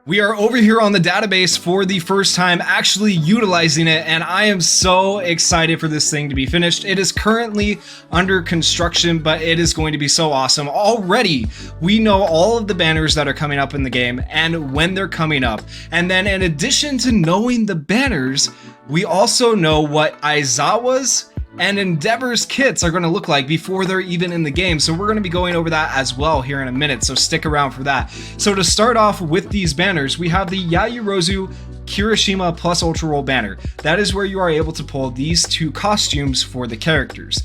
We are over here on the database for the first time actually utilizing it, and I am so excited for this thing to be finished. It is currently under construction, but it is going to be so awesome. Already, we know all of the banners that are coming up in the game and when they're coming up. And then in addition to knowing the banners, we also know what Aizawa's and Endeavor's kits are going to look like before they're even in the game. So we're going to be going over that as well here in a minute, so stick around for that. So to start off with these banners, we have the Yaoyorozu Kirishima Plus Ultra Roll banner. That is where you are able to pull these two costumes for the characters.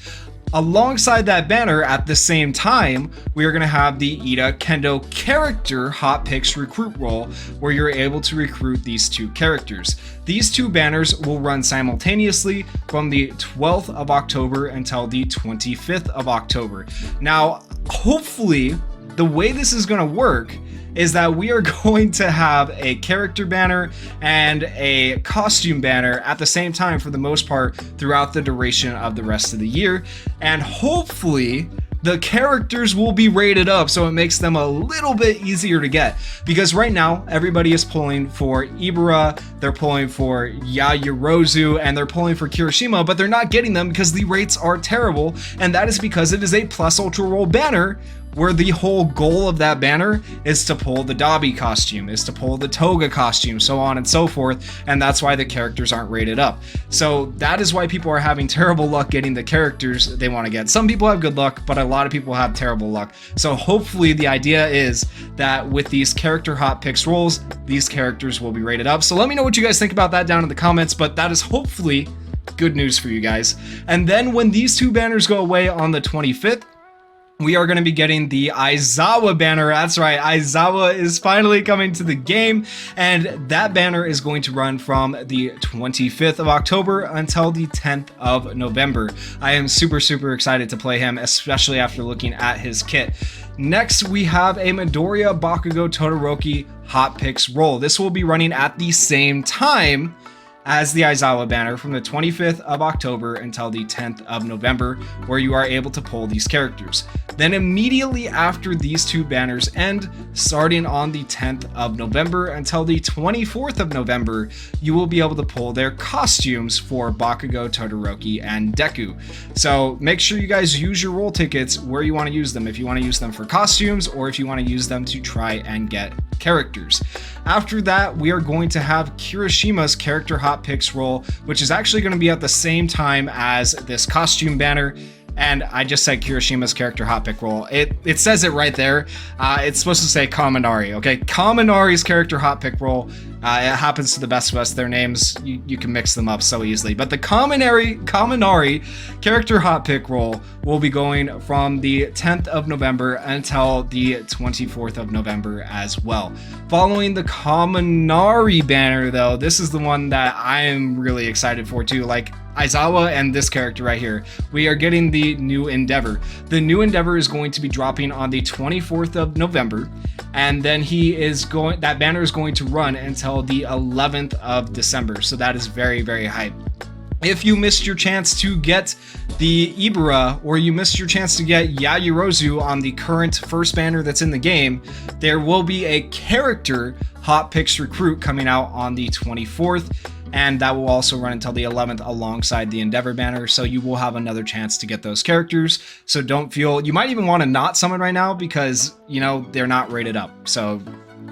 Alongside that banner, at the same time, we are going to have the Ida Kendo character Hot Picks recruit roll, where you're able to recruit these two characters. These two banners will run simultaneously from the 12th of October until the 25th of October. Now, hopefully, the way this is going to work is that we are going to have a character banner and a costume banner at the same time for the most part throughout the duration of the rest of the year. And hopefully the characters will be rated up so it makes them a little bit easier to get, because right now everybody is pulling for Ibara, they're pulling for Yaoyorozu, and they're pulling for Kirishima, but they're not getting them because the rates are terrible, and that is because it is a plus ultra roll banner, where the whole goal of that banner is to pull the Dabi costume, is to pull the Toga costume, so on and so forth, and that's why the characters aren't rated up. So that is why people are having terrible luck getting the characters they want to get. Some people have good luck, but a lot of people have terrible luck. So hopefully the idea is that with these character hot picks rolls, these characters will be rated up. So let me know what you guys think about that down in the comments, but that is hopefully good news for you guys. And then when these two banners go away on the 25th, we are going to be getting the Aizawa banner. That's right, Aizawa is finally coming to the game, and that banner is going to run from the 25th of October until the 10th of November. I am super excited to play him, especially after looking at his kit. Next, we have a Midoriya Bakugo Todoroki Hot Picks roll. This will be running at the same time as the Aizawa banner from the 25th of October until the 10th of November, where you are able to pull these characters. Then immediately after these two banners end, starting on the 10th of November until the 24th of November, you will be able to pull their costumes for Bakugo, Todoroki, and Deku. So make sure you guys use your roll tickets where you want to use them, if you want to use them for costumes or if you want to use them to try and get characters. After that, we are going to have Kirishima's character hot picks roll, which is actually going to be at the same time as this costume banner. And I just said Kirishima's character hot pick roll. It says it right there. It's supposed to say Kaminari, okay? Kaminari's character hot pick roll. It happens to the best of us. Their names, you can mix them up so easily. But the Kaminari character hot pick roll will be going from the 10th of November until the 24th of November as well. Following the Kaminari banner, though, this is the one that I am really excited for too. Like Aizawa and this character right here, we are getting the new Endeavor. The new Endeavor is going to be dropping on the 24th of November, and then that banner is going to run until the 11th of December. So that is very hype. If you missed your chance to get the Ibara, or you missed your chance to get Yaoyorozu on the current first banner that's in the game, there will be a character Hot Picks recruit coming out on the 24th. And that will also run until the 11th alongside the Endeavor banner, so you will have another chance to get those characters. So don't feel, you might even want to not summon right now because, you know, they're not rated up. So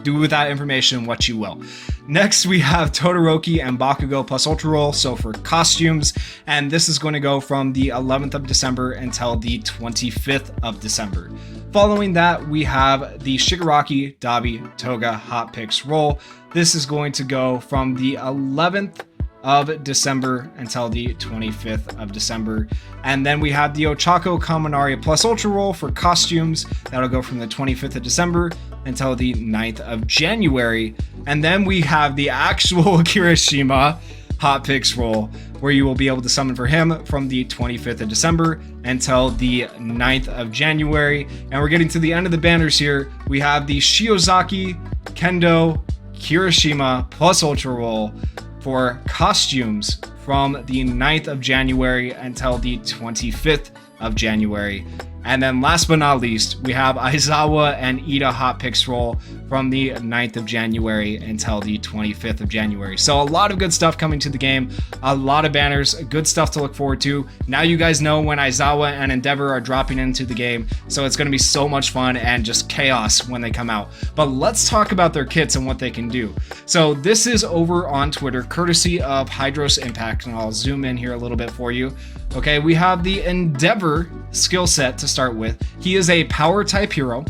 do with that information what you will. Next, we have Todoroki and Bakugo plus Ultra Roll, so for costumes, and this is going to go from the 11th of December until the 25th of December. Following that, we have the Shigaraki Dabi Toga Hot Picks roll. This is going to go from the 11th of December until the 25th of December. And then we have the Ochako Kaminari plus Ultra roll for costumes. That'll go from the 25th of December until the 9th of January. And then we have the actual Kirishima Hot Picks roll, where you will be able to summon for him from the 25th of December until the 9th of January. And we're getting to the end of the banners here. We have the Shiozaki Kendo Kirishima plus Ultra roll for costumes from the 9th of January until the 25th of January. And then last but not least, we have Aizawa and Ida hot picks roll from the 9th of January until the 25th of January. So a lot of good stuff coming to the game, a lot of banners, good stuff to look forward to. Now you guys know when Aizawa and Endeavor are dropping into the game, so it's going to be so much fun and just chaos when they come out. But let's talk about their kits and what they can do. So this is over on Twitter, courtesy of Hydros Impact, and I'll zoom in here a little bit for you. Okay, we have the Endeavor skill set to start with. He is a power type hero,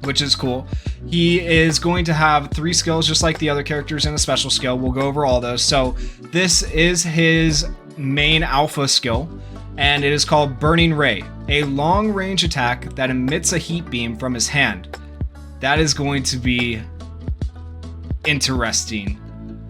which is cool. He is going to have 3 skills just like the other characters and a special skill. We'll go over all those. So this is his main alpha skill, and it is called Burning Ray, a long range attack that emits a heat beam from his hand. That is going to be interesting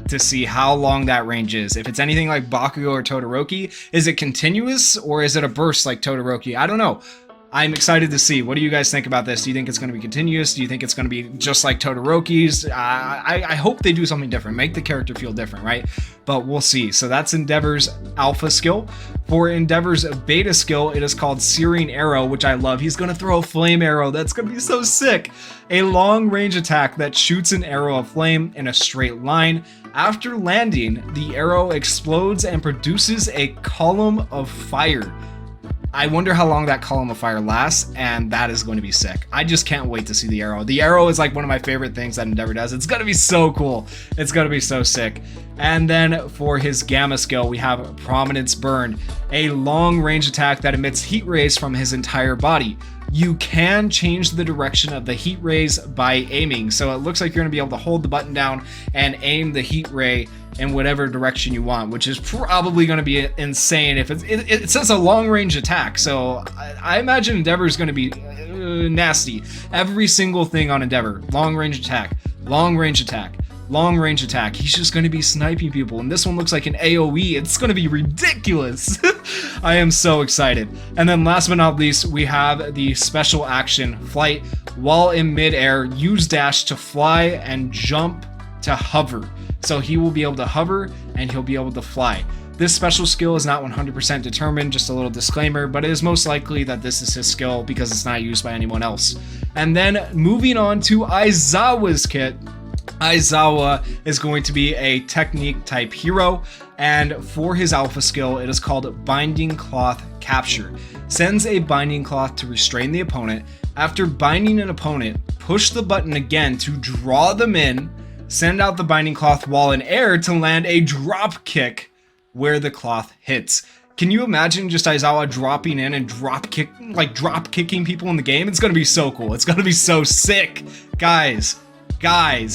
to see how long that range is. If it's anything like Bakugo or Todoroki, is it continuous or is it a burst like Todoroki? I don't know. I'm excited to see. What do you guys think about this? Do you think it's going to be continuous? Do you think it's going to be just like Todoroki's? I hope they do something different. Make the character feel different, right? But we'll see. So that's Endeavor's alpha skill. For Endeavor's beta skill, it is called Searing Arrow, which I love. He's going to throw a flame arrow. That's going to be so sick. A long range attack that shoots an arrow of flame in a straight line. After landing, the arrow explodes and produces a column of fire. I wonder how long that column of fire lasts, and that is going to be sick. I just can't wait to see the arrow. The arrow is like one of my favorite things that Endeavor does. It's going to be so cool. It's going to be so sick. And then for his gamma skill, we have Prominence Burn, a long range attack that emits heat rays from his entire body. You can change the direction of the heat rays by aiming. So it looks like you're going to be able to hold the button down and aim the heat ray in whatever direction you want, which is probably going to be insane. If it says a long range attack, so I imagine Endeavor is going to be nasty. Every single thing on Endeavor, long range attack, long range attack, long range attack. He's just going to be sniping people, and this one looks like an AoE. It's going to be ridiculous. I am so excited. And then last but not least, we have the special action Flight. While in midair, use dash to fly and jump to hover. So he will be able to hover and he'll be able to fly. This special skill is not 100% determined, just a little disclaimer, but it is most likely that this is his skill because it's not used by anyone else. And then moving on to Aizawa's kit. Aizawa is going to be a technique type hero, and for his alpha skill, it is called Binding Cloth Capture. Sends a binding cloth to restrain the opponent. After binding an opponent, push the button again to draw them in. Send out the binding cloth while in air to land a drop kick where the cloth hits. Can you imagine just Aizawa dropping in and drop kicking people in the game? It's gonna be so cool. It's gonna be so sick. Guys,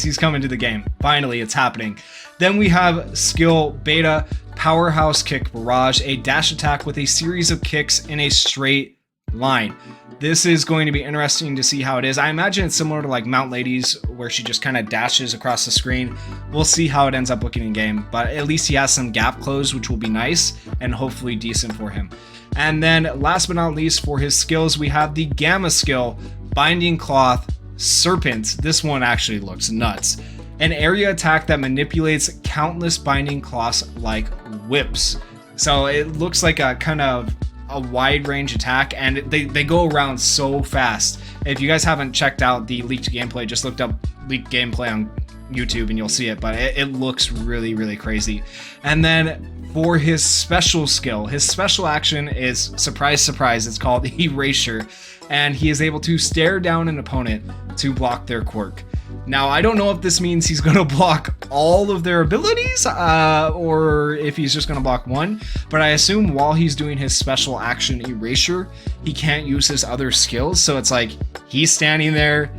he's coming to the game. Finally, it's happening. Then we have skill beta, Powerhouse Kick Barrage, a dash attack with a series of kicks in a straight line. This is going to be interesting to see how it is. I imagine it's similar to like Mount Ladies, where she just kind of dashes across the screen. We'll see how it ends up looking in game, but at least he has some gap close, which will be nice and hopefully decent for him. And then last but not least, for his skills, we have the Gamma skill, Binding Cloth Serpent. This one actually looks nuts. An area attack that manipulates countless binding cloths like whips. So it looks like a kind of a wide range attack, and they go around so fast. If you guys haven't checked out the leaked gameplay, just looked up leaked gameplay on YouTube and you'll see it, but it looks really, really crazy. And then for his special skill, his special action is, surprise, surprise, it's called Erasure, and he is able to stare down an opponent to block their quirk. Now, I don't know if this means he's going to block all of their abilities or if he's just going to block one, but I assume while he's doing his special action Erasure, he can't use his other skills. So it's like he's standing there,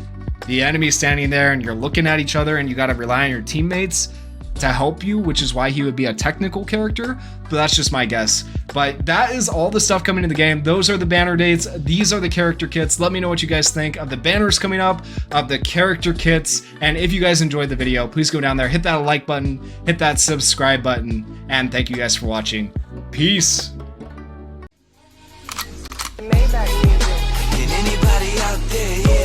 the enemy's standing there, and you're looking at each other and you got to rely on your teammates to help you, which is why he would be a technical character, but that's just my guess. But that is all the stuff coming in the game. Those are the banner dates. These are the character kits. Let me know what you guys think of the banners coming up, of the character kits, and if you guys enjoyed the video, please go down there, hit that like button, hit that subscribe button, and thank you guys for watching. Peace. Can anybody out there, yeah?